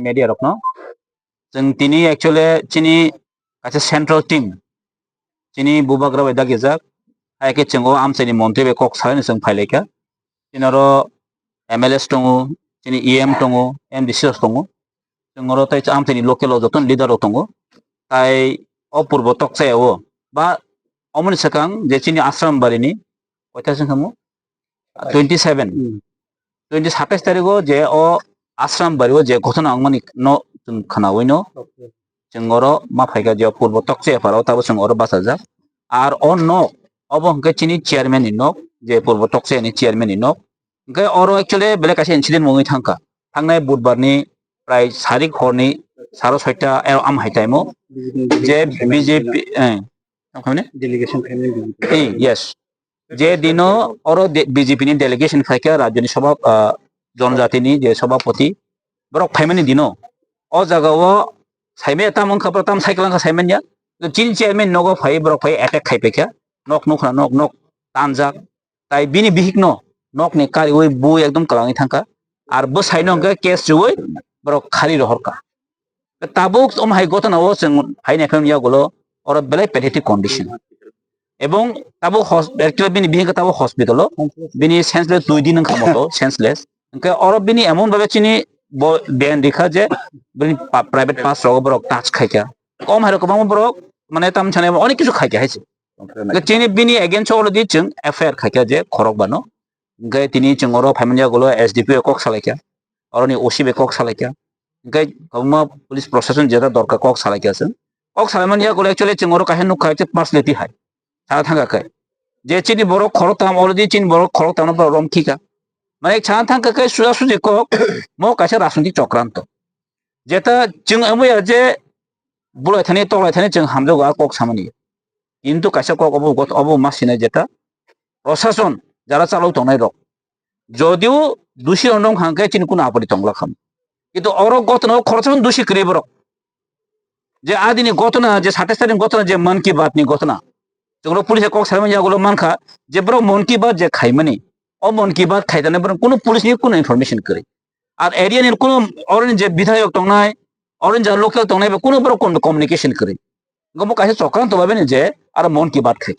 media rok no jeng tini actually chini kaisa central team chini bubagra bai dagijak aike chengo amchani monthri be kok salani seng phaileka tinaro MLS tongo chini EM tongo MDC tongo jengoro tai amchani local joton leader tongo tai opurbo toksayo ba omoni sakang je chini ashram barini koita sengkamo 27 तारिखो जे ओ आश्रम बारिओ जे घटना अंगमानि न जों खोनावैनो जोंगरो मा फाइगा जे पूर्व तकसे फाराव Tabo जोंगरो बासाजा are a न अब हंके चिनि chairman इन न जे पूर्व तकसे नि चेयरमैन इन न हंके अरो एक्चुअली बेले कासे इन्सिडेंट मङै थांका थांनाय बुधबारनि प्राय सारिक हरनि 6:30 आम हाइ टाइमो जे बीजेपी डेलीगेशन फैमिली यस जे दिनो अरो बीजेपी नि डेलीगेशन फाइका राज्यनि सभा जनजातिनि जे सभापति ब्रक फाइमानि दिनो अ जागाव साइमे तामं खबर ताम साइकलां साइमेन या चिन चेयरमैन नगो फाइ ब्रक फाइ अटैक खाइपेखा नक नखना नक नक तानजाक ताइ बिनि बिहिक न नक ने कारि ओइ बु एकदम कलाङै थांका आर बो साइनो के केस जुवै ब्रक खारि रहरका ताबुक ओम हाइ गतनाव जों हाइ नेफेम या गलो अर बेले पेथेटिक कंडीशन এবং তাবো एक्चुअली बिनि बिहिक ताबो हॉस्पिटल बिनि सेंसलेस 2 दिन खामतो सेंसलेस ओंके अर बिनि एमन भाबे चिनि बेन दिखा जे बिनि प्राइवेट पास रग ब्रक टाच खाइका कम हारो कबां ब्रक माने ताम छाने अनेक किछु खाइका हाइसे चिनि बिनि अगेंस्ट अलरेडी जों एफआईआर खाइका जे खरक बानो ओंके तिनि जों अर फाइमानिया गलो एसडीपी कक सालाइका अरनि ओसीबी कक सालाइका ओंके गमा पुलिस प्रशासन जेदा दरकार कक सालाइकासो कक सालाइमानिया गलो एक्चुअली जों अर काहे नुखा जे पर्सनालिटी हाय सारा थांगाखै जे चिनि बर खरक ताम अलरेडी चिनि बर खरक ताम रम खिका माने छान थांगाखै सुजा सुजि कक म कासे राजनीतिक चक्रांत जेता जों अमया जे बुलाय थाने तलाय थाने जों हामजोगा कक सामानि किन्तु कासे कक अबो मासिनाय जेता प्रशासन যারা চালাও তংনাই রক যদিও দোষী অনং হাঙ্কে চিন কোন আপত্তি তংলা খাম কিন্তু অর গতনা খরচন দোষী করে বরক যে আদিনি গতনা যে 27 তারিখ গতনা যে মন কি বাত নি গতনা जोंरो पुलिस कक साइमेन या गलो मानखा जे ब्रो मन की बात जे खाइमानि अ मन की बात खाइदाने ब्रो कोनो पुलिस नि कोनो इनफरमेशन करे आर एरिया नि कोनो अरन जे विधायक तंगनाय अरन जा लोकल तंगनाय कोनो ब्रो कम्युनिकेशन करे गमो कासे चक्रांत भाबे जे आर मन की बात खाइ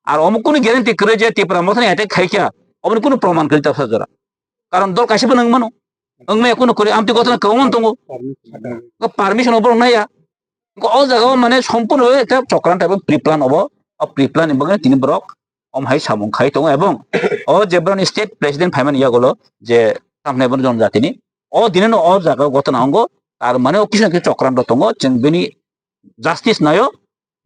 आर अम कोनो ग्यारेंटी करे जे तिप्रा मथने अटैक खाइका अमन कोनो प्रमाण करे तफसा जरा कारण दल कासे बन मानो अंगमे कोनो करे आमति गतना कमन तंगो पारमिशन अब्रो नाया अ जागा माने सम्पूर्ण एक चक्रांत एबं प्री प्लान अब प्रिप्लान एबं तिनि ब्रक अमहाय सामुं खाइ दङ एबं अ जेब्रानि स्टेट प्रेसिडेंट फाइमान या गलो जे तामने बन जनजातिनि अ दिननो अ जागा गतना अंगो तार माने अ किसन के चक्रांत दङ जों बेनि जस्टिस नायो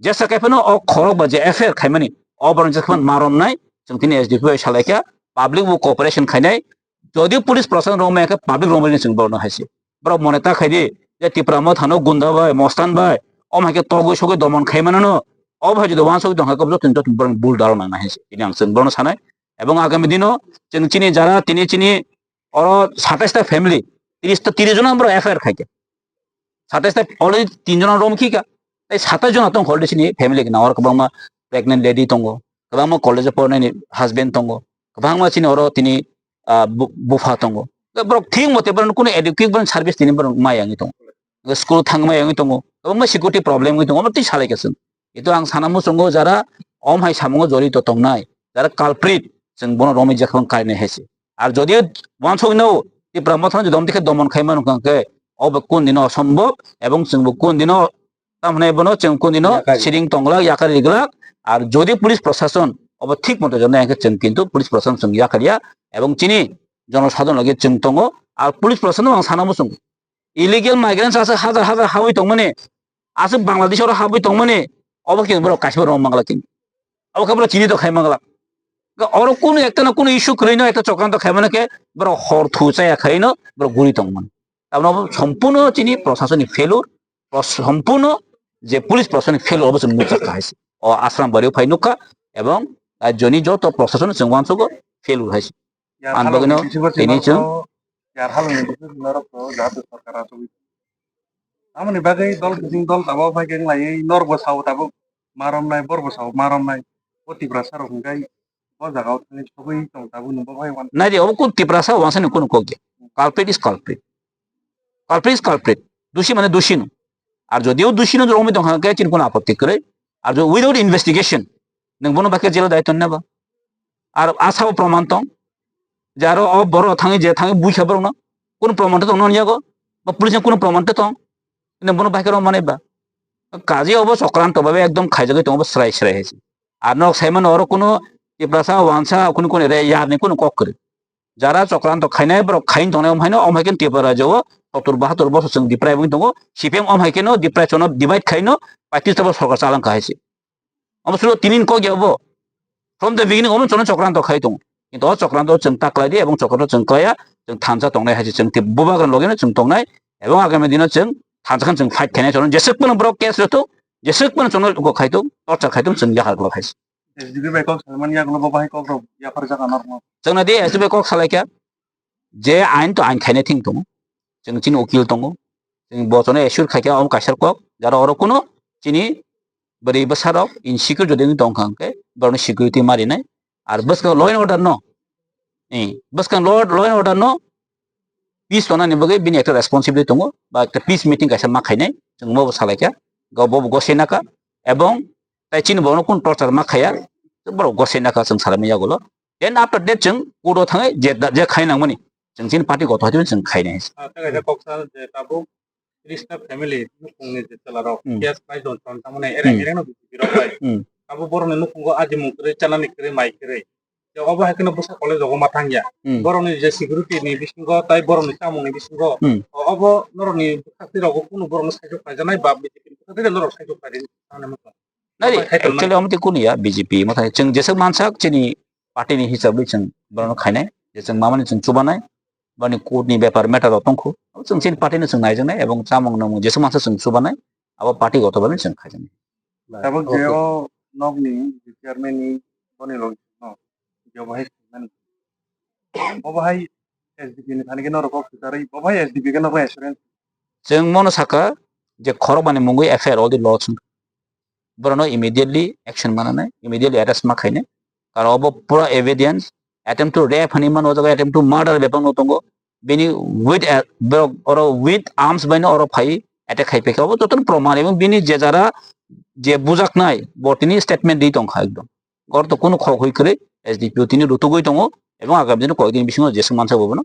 जेसा काइफनो अ खरक बा जे एफआईआर खाइमानि अ बरन जखन मारमनाय जों तिनि एसडीपी सालायका पाब्लिक वो कोऑपरेशन खाइनाय जदि पुलिस प्रशासन रमे के पाब्लिक रमे जों बरनो हाइसे ब्रक मनेता खाइदि जे तिप्राम थानो गुन्दा बाय मस्तान बाय अमहाके तगै सगै दमन खाइमाननो अब हाय जदि वानसो दं हाकब जतिन जतिन बुल दाल नांना हाइसे तिनि आं सोंबरनो सानाय एबं आगामी दिनो जों चिनि जारा तिनि चिनि अर 27 टा फैमिली 30 जन ब्रो एफआईआर खाइके 27 टा अलरेडी 3 जन रम खिका ताइ 27 जन तंग हलदे चिनि फैमिली ना और कबांमा प्रेगनेंट लेडी तंगो कबांमा कॉलेज पढनायनि हस्बैंड तंगो कबांमा चिनि अर तिनि बुफा तंगो ब्रो थिं मते बरन कुनो एडुकेट बरन सर्विस तिनि बरन मायांगि तंगो स्कुल थांगमा यांगि तंगो कबांमा सिकिउरिटी प्रॉब्लेम गि तंगो ति सालायगासिनो itu ang sanamu sungguh jara om hai samungo jori to tongnai jara culprit जों बन रमै जाखन कायने हेसे आर जदि वान सगनो ति ब्रह्मथन जदम दिखे दमन खाइमान कांके अब कोन दिन असंभव एवं जों कोन दिन तामने बनो जों कोन दिन सिरिं तंगला याकारि गला आर जदि पुलिस प्रशासन अब ठीक मतो जने आके जों किन्तु पुलिस प्रशासन जों याकारिया एवं चिनि जनसाधारण लगे जों तंगो आर पुलिस प्रशासन आं सानामु सं इलिगेल माइग्रेन्ट्स आसे हाजार हाजार हाबै तंगमने आसे बांलादेश और हाबै तंगमने অবকে বড় কাশিবার মাংলা কিন অবকে বড় চিনি তো খাই মাংলা অর কোন একটা না কোন ইস্যু করে না একটা চক্রান্ত খাই মানে কে বড় হর থুচাই খাই না বড় গুড়ি তংমান তারপর সম্পূর্ণ চিনি প্রশাসনিক ফেলুর সম্পূর্ণ যে পুলিশ প্রশাসনিক ফেলুর অবশ্য নুকা খাইছে ও আশ্রম বাড়িও ফাই নুকা এবং জনি যত প্রশাসন চংবানসগ ফেলুর হাইছে আনবগনো তিনি চং यार हाल में बिजनेस नरक तो जाते सरकार आतो आमनि बागै दल बिजिं दल दाबो फाय गें लायै नर बसाव दाबो मारमनाय बर बसाव मारमनाय अतिब्रा सार हंगाय ब जागाव थांनि सबै दं दाबो नुबो फाय वान না যে কোন টিপ্রাসা ওয়ানসানি কোন কোকে culprit is culprit culprit is culprit দোষী মানে দোষী নয় আর যদিও দোষী নয় অমিত হাঁকে চিন কোনো আপত্তি করে আর উইদাউট ইনভেস্টিগেশন নং বনো বাকে জেল দায়িত্ব নেবা আর আসাও প্রমাণ তো যার বড় থাঙি যে থাঙি বুঝ খাবার না কোন প্রমাণটা তো নিয়াগো বা পুলিশের কোন প্রমাণটা তো বনো বাকে মানেবা কাজে অব চক্রান্ত ভাবে একদম খাই জায়গায় তোমার স্রাই স্রাই হয়েছে আর নক সাইমান ওর কোনো টিপ্রাসা ওয়ানসা কোন কোন রে ইয়ার নেই কোনো কক করে যারা চক্রান্ত খাইনাय বড় খাইন তনে অমহাইনো অমহাইকেন টিপরা যাও 70-72 বছর जों দিপ্রায় বং দङ সিপিএম অমহাইকেনো দিপ্রায় চন ডিভাইড খাইনো 35 বছর সরকার চালান খাইছে অবশ্য তিনিন ক গেবো ফ্রম দ্য বিগিনিং অমন চন চক্রান্ত খাই দङ কিন্তু চক্রান্ত जों তাকলাই দি এবং চক্রান্ত जों কয়া जों থানসা তংনাय হাইছে जों বুবাগান লগেनो जों তংনাय এবং আগামী দিনে जों থানসাখান जों ফাইট খাইनाय চন जेसेकपन ब्रो केस रतो जेसेकपन चन ग खाइतो टर्चर खाइतो जों याहार ग खाइছে एसडीबी बायकॉक सलमान यागलो बाहाय कक रो या फर जागा नर जोंना दे एसडीबी कक सालायका जे आइन तो आइन खाइनाय थिं दङ जों चिन उकिल दङ जों बचने एसुर खाइका अम कासार कक जारा अर कोनो चिनि बरै बसाराव इनसिक्योर जदि दं खांके बरनो सिकिउरिटी मारिनाय आर बसका लॉ एंड ऑर्डर नो बसका लॉ एंड ऑर्डर नो पीस तनानि बगै बिनि एकटा रेसपन्सिबिलिटी दङ बा एकटा पीस मिटिं कासार मा खाइनाय जों मबो सालायका गावबो गसेनाका এবং তাই চিন বनो कोन टर्चर मा खाया बर गसेनाका जों सालामि जागोलो देन आफ्टर दैट जों कोर्टआव थाङै जे खाइनांमोनि जों चिन पार्टी गथ हथिबो जों खाइनाय तागा कक्सार जे ताबो क्रिस्टा फैमिली नुखुंनि जे चलाराव केस प्राइस दन तामने एरे एरे नो बिरो प्राइस ताबो बरने नुखुंगो आदि मुकरे चालानि करे माइकरे जे अबो हाकनो बसा कलेज जगो माथांगिया बरने जे सिकिउरिटी नि बिसिंगो ताइ बरने तामुनि बिसिंगो अबो नरनि खातिराव कुनु बरने साइजो फाजानाय बा बिजेपि खातिरा नर साइजो फादि ताने मत नाही एक्चुअली अमते कुनिया बीजेपी मथाय जों जेसे मानसा चिनि पार्टीनि हिसाबै जों बरनो खाइनाय जे जों मामानि जों चुबानाय बानि कोर्टनि ब्यापार मेटार तंखौ जों चिन पार्टीनि जों नायजोंनाय एबं चामंग नमु जेसे मानसा जों चुबानाय अब पार्टी गतबानि जों खाइजों ताबो जेओ नगनि चेयरमेननि बनि लग न जेओ बाहाय बाहाय एसडीपी नि थानिगे नरको फितारै बाहाय एसडीपी के नरको एश्योरेंस जों मनो साका जे खरबानि मुंगै एफआईआर अलरेडी लॉन्च बरनो इमीडिएटली एक्शन मानानाय इमीडिएटली अरेस्ट मा खाइने कारण अब पूरा एविडेंस अटेम्प्ट टू रेप हनीमान ओजगा अटेम्प्ट टू मर्डर बेपन नतंगो बेनि विथ आर्म्स बाइनो और फाइ अटैक खाइपेके अब ततन प्रमाण एवं बिनि जे जारा जे बुजाकनाय बटिनि स्टेटमेंट दै दं एकदम गर तो कोनो खख होय करे एसडीपी तिनि रुतुगै दङ এবং আগামী দিনে কয়েকদিন বিসঙ্গ যেসব মানসা বলবো না